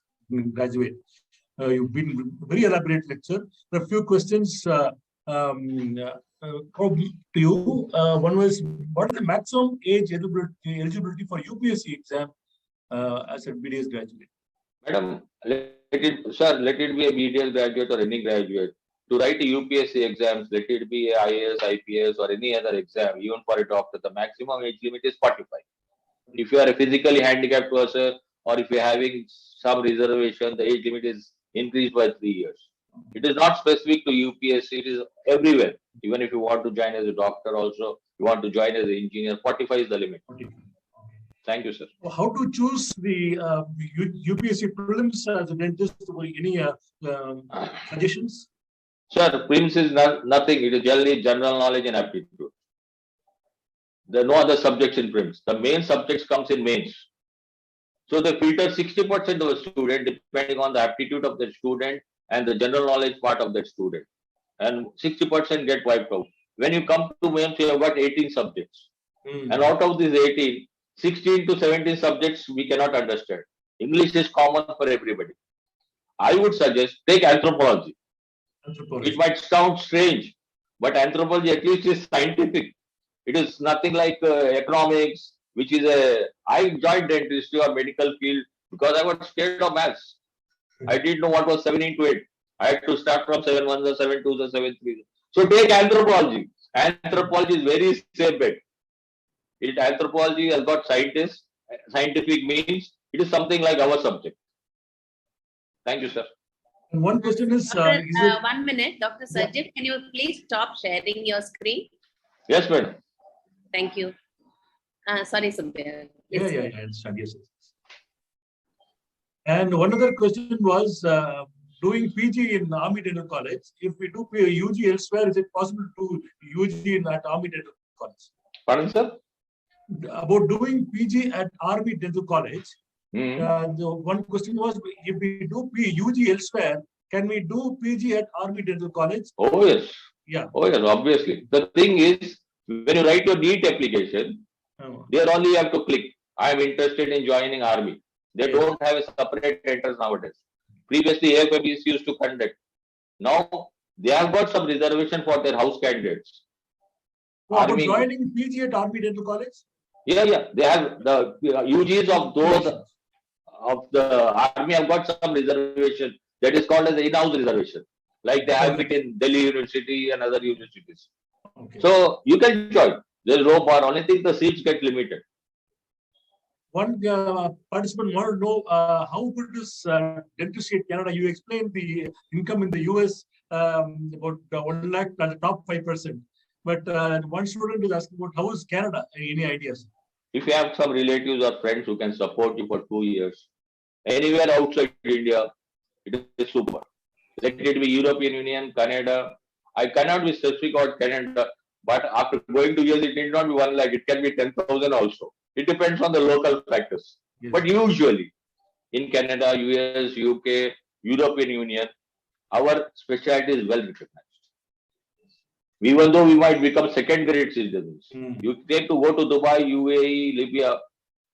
graduate. You've been very elaborate lecture. There are a few questions to you. One was, what is the maximum age eligibility for UPSC exam as a BDS graduate? Madam, let it be a BDS graduate or any graduate. To write a UPSC exams, let it be a IAS, IPS or any other exam, even for a doctor, the maximum age limit is 45. If you are a physically handicapped person or if you are having some reservation, the age limit is increased by 3 years. It is not specific to UPSC, it is everywhere. Even if you want to join as a doctor also, you want to join as an engineer, 45 is the limit. Thank you, sir. How to choose the UPSC prelims as a dentist? Any suggestions? Sir, prelims is nothing. It is generally general knowledge and aptitude. There are no other subjects in prelims. The main subjects comes in mains. So they filter 60% of a student depending on the aptitude of the student and the general knowledge part of that student. And 60% get wiped out. When you come to mains, you have got 18 subjects. And out of these 18, 16 to 17 subjects we cannot understand. English is common for everybody. I would suggest take anthropology. It might sound strange, but anthropology at least is scientific. It is nothing like economics, which is I joined dentistry or medical field because I was scared of maths. I didn't know what was 7 into 8. I had to start from 7 1s or 7 2s or 7 3s. So take anthropology. Anthropology is very safe bet. Anthropology has got scientists. Scientific means it is something like our subject. Thank you, sir. And one question is, Doctor, 1 minute, Dr. Sajid, can you please stop sharing your screen? Yes, madam. Thank you. Sorry, Subir. yeah, I understand. Yes. And one other question was doing PG in Army Dental College. If we do UG elsewhere, is it possible to UG at Army Dental College? Pardon, sir? About doing PG at Army Dental College. Mm-hmm. The one question was, if we do UG elsewhere, can we do PG at Army Dental College? Oh, yes. Yeah. Oh, yes, obviously. The thing is, when you write your NEET application, there only you have to click, I am interested in joining Army. They don't have a separate entrance nowadays. Previously, AFMEs used to conduct. Now, they have got some reservation for their house candidates. Army, joining PG at Army Dental College? Yeah. They have the UGs of those of the Army have got some reservation that is called as the in-house reservation. Like they have it in Delhi University and other universities. Okay. So you can join. There is no bar. Only thing the seats get limited. One participant wanted to know how good is dentistry in Canada. You explained the income in the US about 1 lakh at the top 5%. But one student is asking about how is Canada? Any ideas? If you have some relatives or friends who can support you for 2 years, anywhere outside India, it is super. Let it be European Union, Canada. I cannot be specific about Canada, but after going to years, it need not be 1 lakh. It can be 10,000 also. It depends on the local factors. Yes. But usually, in Canada, US, UK, European Union, our specialty is well recognized. Even though we might become second-grade citizens, you take to go to Dubai, UAE, Libya,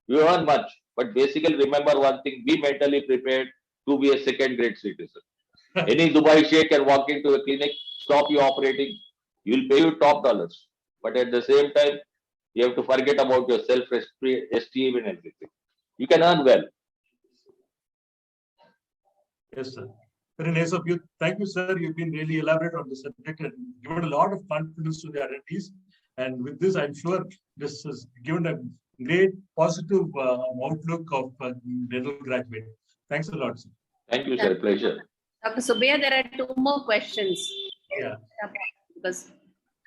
you earn much. But basically, remember one thing: be mentally prepared to be a second-grade citizen. Any Dubai Sheikh can walk into a clinic, stop you operating. You will pay you top dollars, but at the same time, you have to forget about your self-esteem and everything. You can earn well. Yes, sir. Very nice of you. Thank you, sir. You've been really elaborate on the subject and given a lot of confidence to the attendees. And with this, I'm sure this has given a great positive outlook of dental graduate. Thanks a lot, sir. Thank you, sir. Pleasure. Dr. Subbiah, there are 2 more questions. Yeah. Because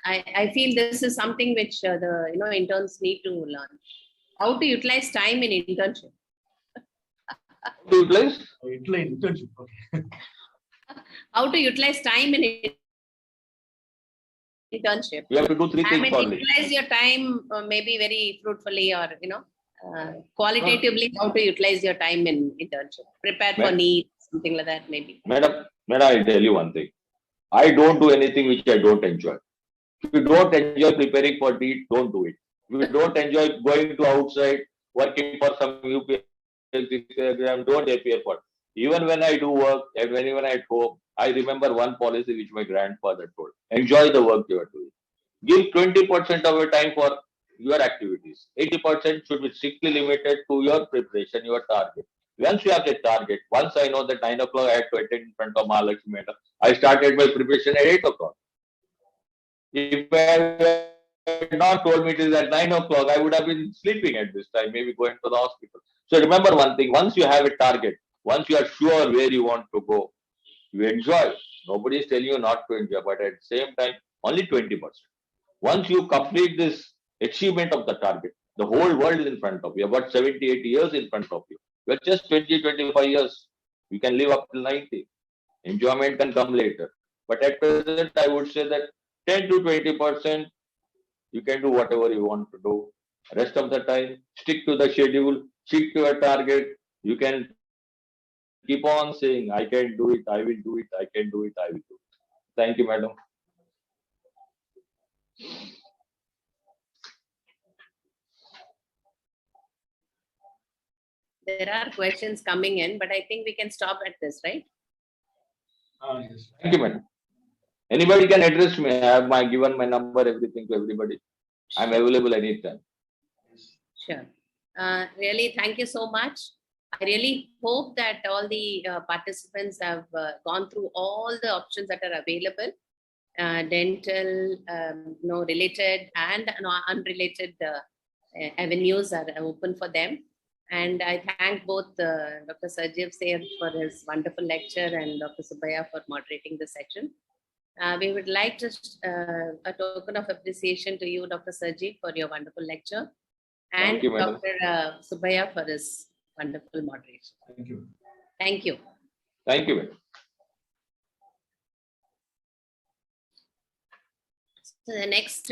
I feel this is something which the interns need to learn. How to utilize time in internship. How to utilize? Internship. Okay. How to utilize time in internship. You have to do 3 things only. Utilize your time maybe very fruitfully or qualitatively. How to utilize your time in internship. Prepare for needs, something like that maybe. Madam, I'll tell you one thing. I don't do anything which I don't enjoy. If you don't enjoy preparing for need, don't do it. If you don't enjoy going to outside, working for some UPSC exam, don't appear for it. Even when I do work and when even at home, I remember one policy which my grandfather told. Enjoy the work you are doing. Give 20% of your time for your activities. 80% should be strictly limited to your preparation, your target. Once you have the target, once I know that 9 o'clock I had to attend in front of Mahalakshmi Mehta, I started my preparation at 8 o'clock. If I had not told me it is at 9 o'clock, I would have been sleeping at this time, maybe going to the hospital. So remember one thing, once you have a target, once you are sure where you want to go, you enjoy. Nobody is telling you not to enjoy, but at the same time, only 20%. Once you complete this achievement of the target, the whole world is in front of you. About 70, 80 years in front of you. You're just 20, 25 years. You can live up till 90. Enjoyment can come later. But at present, I would say that 10 to 20%, you can do whatever you want to do. Rest of the time, stick to the schedule, stick to your target. You can keep on saying, I can do it, I will do it, I can do it, I will do it. Thank you, madam. There are questions coming in, but I think we can stop at this, right? Yes. Thank you, madam. Anybody can address me. I have given my number, everything to everybody. I'm available anytime. Sure. Really, thank you so much. I really hope that all the participants have gone through all the options that are available, dental, related and unrelated avenues are open for them. And I thank both Dr. Sajeev Seth for his wonderful lecture and Dr. Subbaiah for moderating the session. We would like to a token of appreciation to you, Dr. Sajeev, for your wonderful lecture, and Thank you, madam. Dr. Subbaiah for his wonderful moderation. Thank you. Thank you. Thank you, madam. So the next